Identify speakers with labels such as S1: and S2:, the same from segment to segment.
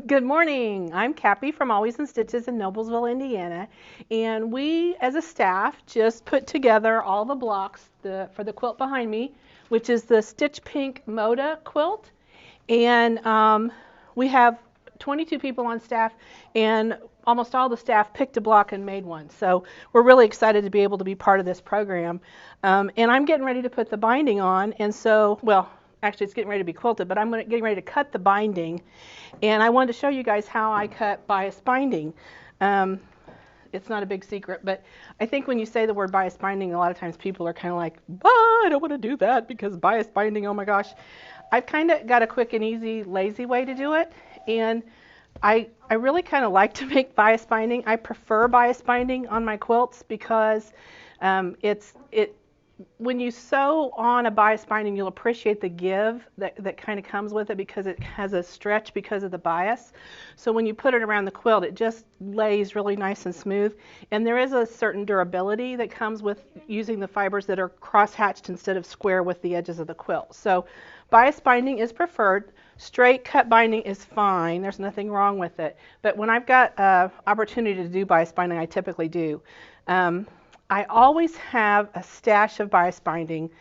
S1: Good morning. I'm Cappy from Always in Stitches in Noblesville, Indiana, and we as a staff just put together all the blocks for the quilt behind me, which is the Stitch Pink Moda quilt, and we have 22 people on staff, and almost all the staff picked a block and made one. So we're really excited to be able to be part of this program, and I'm getting ready to put the binding on, and so, well, actually it's getting ready to be quilted, but I'm getting ready to cut the binding. And I wanted to show you guys how I cut bias binding. It's not a big secret, but I think when you say the word bias binding, a lot of times people are kind of like, I don't want to do that because bias binding, oh my gosh. I've kind of got a quick and easy, lazy way to do it. And I really kind of like to make bias binding. I prefer bias binding on my quilts because when you sew on a bias binding, you'll appreciate the give that kind of comes with it because it has a stretch because of the bias. So when you put it around the quilt, it just lays really nice and smooth. And there is a certain durability that comes with using the fibers that are cross-hatched instead of square with the edges of the quilt. So bias binding is preferred. Straight cut binding is fine. There's nothing wrong with it. But when I've got opportunity to do bias binding, I typically do. I always have a stash of bias binding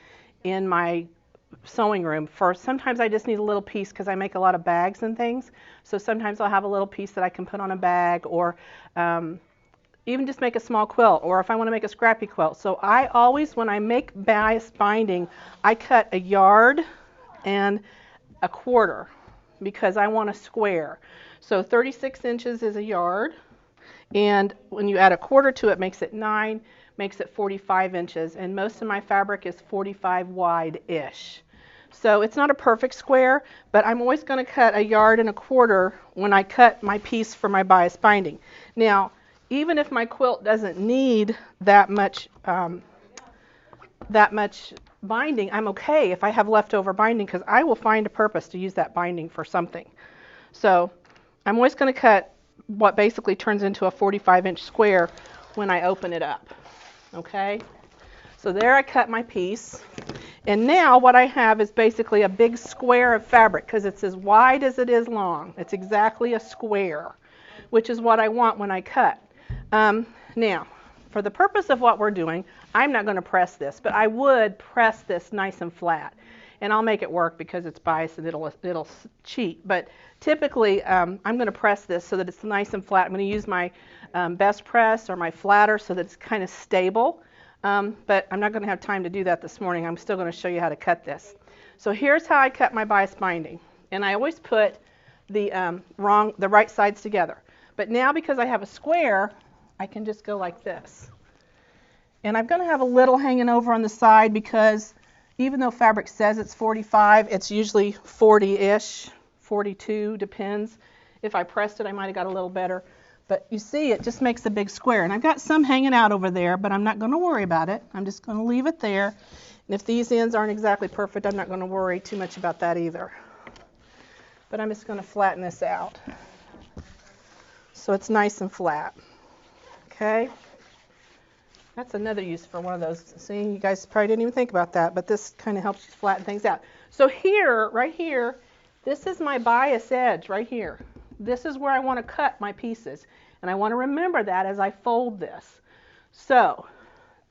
S1: in my sewing room. Sometimes I just need a little piece because I make a lot of bags and things. So sometimes I'll have a little piece that I can put on a bag, or even just make a small quilt, or if I want to make a scrappy quilt. So I always, when I make bias binding, I cut 1 yard and 1/4 because I want a square. So 36 inches is 1 yard, and when you add 1/4 to it, makes it 9. Makes it 45 inches, and most of my fabric is 45 wide-ish. So it's not a perfect square, but I'm always going to cut 1 yard and 1/4 when I cut my piece for my bias binding. Now, even if my quilt doesn't need that much binding, I'm okay if I have leftover binding because I will find a purpose to use that binding for something. So I'm always going to cut what basically turns into a 45-inch square when I open it up. Okay, so there I cut my piece, and now what I have is basically a big square of fabric because it's as wide as it is long. It's exactly a square, which is what I want when I cut. Now, for the purpose of what we're doing, I'm not going to press this, but I would press this nice and flat, and I'll make it work because it's biased and it'll cheat. But typically, I'm going to press this so that it's nice and flat. I'm going to use my best press or my flatter so that it's kind of stable. But I'm not going to have time to do that this morning. I'm still going to show you how to cut this. So here's how I cut my bias binding, and I always put the right sides together. But now because I have a square, I can just go like this. And I'm going to have a little hanging over on the side because even though fabric says it's 45, it's usually 40-ish, 42, depends. If I pressed it, I might have got a little better. But you see, it just makes a big square. And I've got some hanging out over there, but I'm not going to worry about it. I'm just going to leave it there. And if these ends aren't exactly perfect, I'm not going to worry too much about that either. But I'm just going to flatten this out so it's nice and flat. Okay? That's another use for one of those. See, you guys probably didn't even think about that, but this kind of helps flatten things out. So here, right here, this is my bias edge right here. This is where I want to cut my pieces, and I want to remember that as I fold this. So,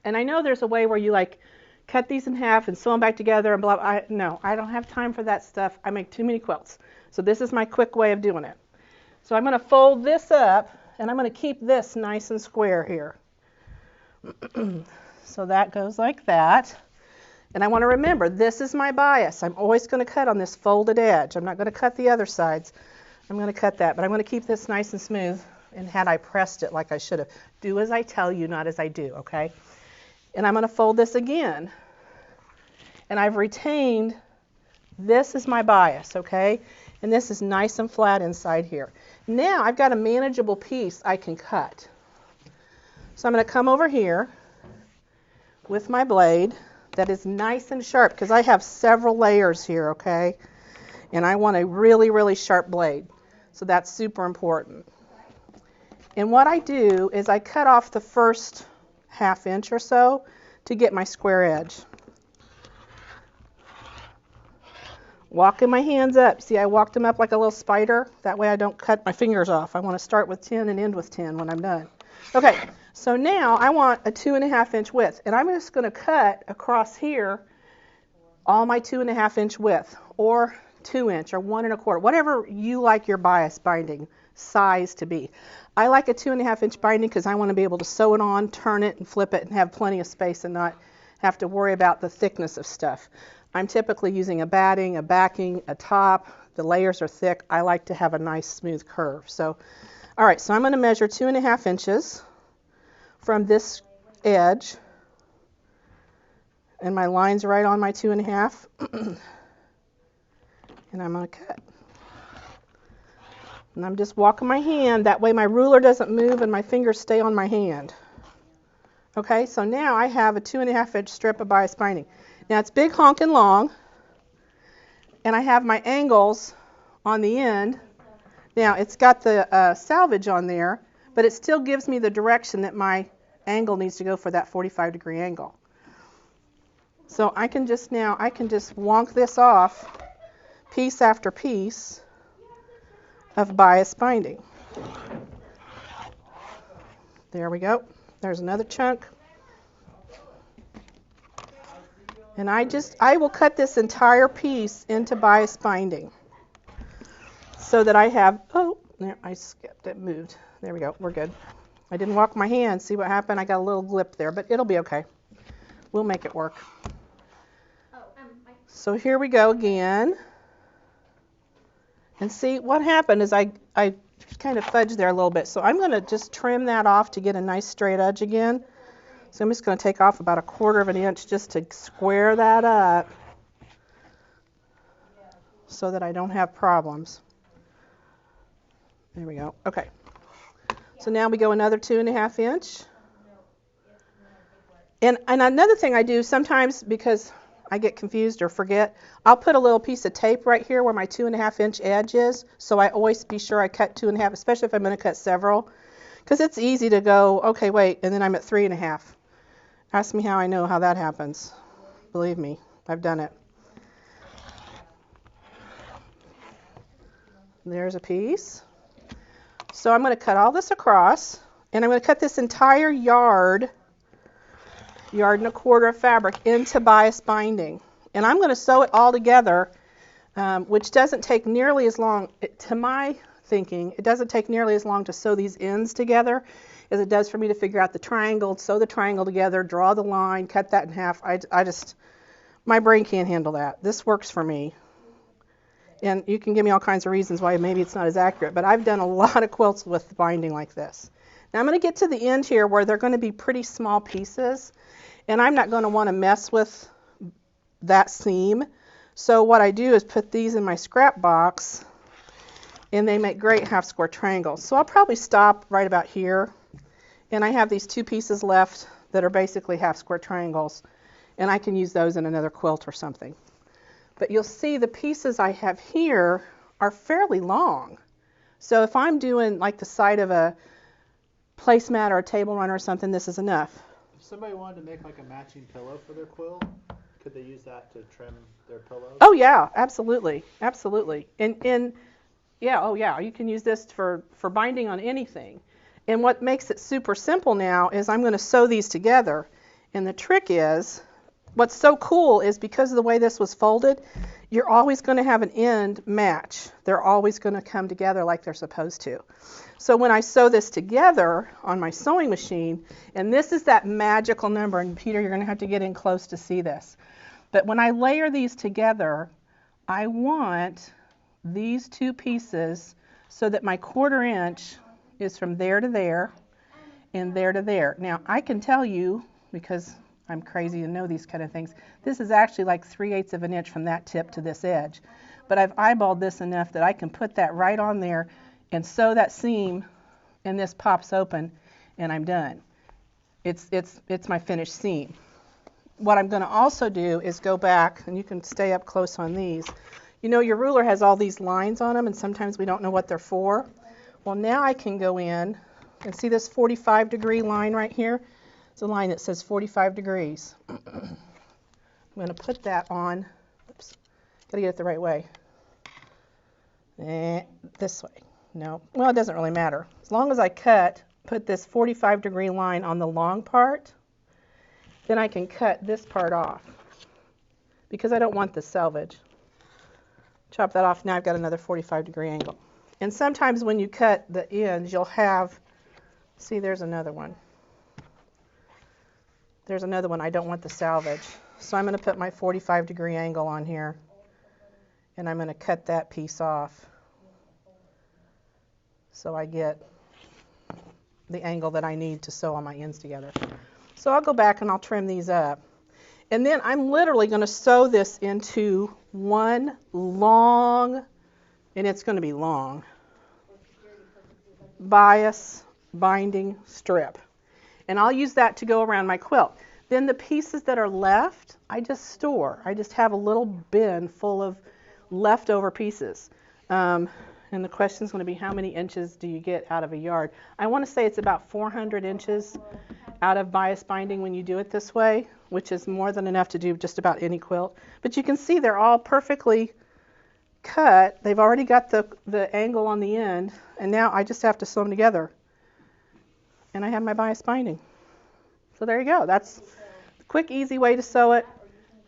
S1: and I know there's a way where you like cut these in half and sew them back together and blah, blah. No, I don't have time for that stuff. I make too many quilts. So this is my quick way of doing it. So I'm going to fold this up, and I'm going to keep this nice and square here. So that goes like that. And I want to remember, this is my bias. I'm always going to cut on this folded edge. I'm not going to cut the other sides. I'm going to cut that, but I'm going to keep this nice and smooth. And had I pressed it like I should have. Do as I tell you, not as I do, okay? And I'm going to fold this again. And I've retained, this is my bias, okay? And this is nice and flat inside here. Now I've got a manageable piece I can cut. So I'm going to come over here with my blade that is nice and sharp because I have several layers here, okay? And I want a really, really sharp blade. So that's super important. And what I do is I cut off the first 1/2 inch or so to get my square edge. Walking my hands up. See, I walked them up like a little spider. That way I don't cut my fingers off. I want to start with 10 and end with 10 when I'm done. Okay, so now I want a 2.5 inch width, and I'm just going to cut across here all my 2.5 inch width, or 2 inch, or 1 1/4, whatever you like your bias binding size to be. I like a 2.5 inch binding because I want to be able to sew it on, turn it, and flip it, and have plenty of space and not have to worry about the thickness of stuff. I'm typically using a batting, a backing, a top. The layers are thick. I like to have a nice smooth curve. So, all right, so I'm going to measure 2.5 inches from this edge, and my line's right on my 2.5, and I'm going to cut. And I'm just walking my hand. That way my ruler doesn't move and my fingers stay on my hand. Okay, so now I have a 2.5 inch strip of bias binding. Now it's big, honking long, and I have my angles on the end. Now it's got the salvage on there, but it still gives me the direction that my angle needs to go for that 45-degree angle. So I can just wonk this off piece after piece of bias binding. There we go. There's another chunk. And I will cut this entire piece into bias binding so that I have, oh, there, I skipped it, moved. There we go, we're good. I didn't walk my hand, see what happened? I got a little glip there, but it'll be okay. We'll make it work. So here we go again. And see, what happened is I kind of fudged there a little bit. So I'm going to just trim that off to get a nice straight edge again. So I'm just going to take off about 1/4 inch just to square that up so that I don't have problems. There we go. Okay. So now we go another 2.5 inch. And another thing I do sometimes, because I get confused or forget, I'll put a little piece of tape right here where my 2.5 inch edge is, so I always be sure I cut 2.5, especially if I'm going to cut several, because it's easy to go, okay, wait, and then I'm at 3.5. Ask me how I know how that happens. Believe me, I've done it. There's a piece. So I'm going to cut all this across, and I'm going to cut this entire yard and 1/4 of fabric into bias binding. And I'm going to sew it all together, which doesn't take nearly as long, to my thinking, it doesn't take nearly as long to sew these ends together as it does for me to figure out the triangle, sew the triangle together, draw the line, cut that in half. My brain can't handle that. This works for me. And you can give me all kinds of reasons why maybe it's not as accurate, but I've done a lot of quilts with binding like this. Now I'm going to get to the end here where they're going to be pretty small pieces, and I'm not going to want to mess with that seam. So what I do is put these in my scrap box, and they make great half square triangles. So I'll probably stop right about here. And I have these 2 pieces left that are basically half square triangles, and I can use those in another quilt or something. But you'll see the pieces I have here are fairly long. So if I'm doing like the side of a placemat or a table runner or something, this is enough.
S2: If somebody wanted to make like a matching pillow for their quilt, could they use that to trim their pillows?
S1: Oh yeah, absolutely, absolutely. And yeah, oh yeah, you can use this for binding on anything. And what makes it super simple now is I'm going to sew these together. And the trick is, what's so cool is because of the way this was folded, you're always going to have an end match. They're always going to come together like they're supposed to. So when I sew this together on my sewing machine, and this is that magical number, and Peter, you're going to have to get in close to see this. But when I layer these together, I want these 2 pieces so that my 1/4 inch is from there to there and there to there. Now I can tell you, because I'm crazy to know these kind of things, this is actually like 3/8 of an inch from that tip to this edge. But I've eyeballed this enough that I can put that right on there and sew that seam, and this pops open, and I'm done. It's my finished seam. What I'm going to also do is go back, and you can stay up close on these. You know, your ruler has all these lines on them, and sometimes we don't know what they're for. Well, now I can go in and see this 45-degree line right here. It's a line that says 45 degrees. I'm going to put that on. Oops. Gotta get it the right way. This way. No. Well, it doesn't really matter. As long as I put this 45-degree line on the long part, then I can cut this part off because I don't want the selvage. Chop that off. Now I've got another 45-degree angle. And sometimes when you cut the ends, you'll have, see, there's another one. There's another one. I don't want the salvage. So I'm going to put my 45-degree angle on here, and I'm going to cut that piece off so I get the angle that I need to sew all my ends together. So I'll go back and I'll trim these up. And then I'm literally going to sew this into one long, and it's going to be long, bias binding strip. And I'll use that to go around my quilt. Then the pieces that are left, I just store. I just have a little bin full of leftover pieces. And the question is going to be, how many inches do you get out of a yard? I want to say it's about 400 inches out of bias binding when you do it this way, which is more than enough to do just about any quilt. But you can see they're all perfectly cut. They've already got the angle on the end, and now I just have to sew them together. And I have my bias binding. So there you go. That's a quick, easy way to sew it.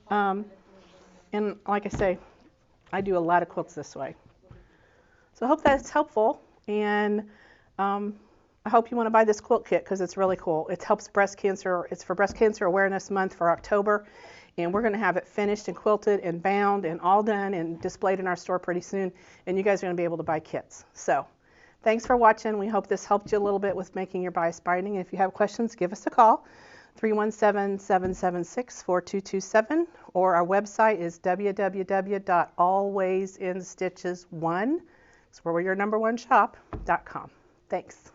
S1: And like I say, I do a lot of quilts this way. So I hope that's helpful, and I hope you want to buy this quilt kit because it's really cool. It helps breast cancer. It's for Breast Cancer Awareness Month for October, and we're going to have it finished and quilted and bound and all done and displayed in our store pretty soon, and you guys are going to be able to buy kits. So thanks for watching. We hope this helped you a little bit with making your bias binding. If you have questions, give us a call, 317-776-4227, or our website is www.alwaysinstitches1, where we're your #1 shop.com. Thanks.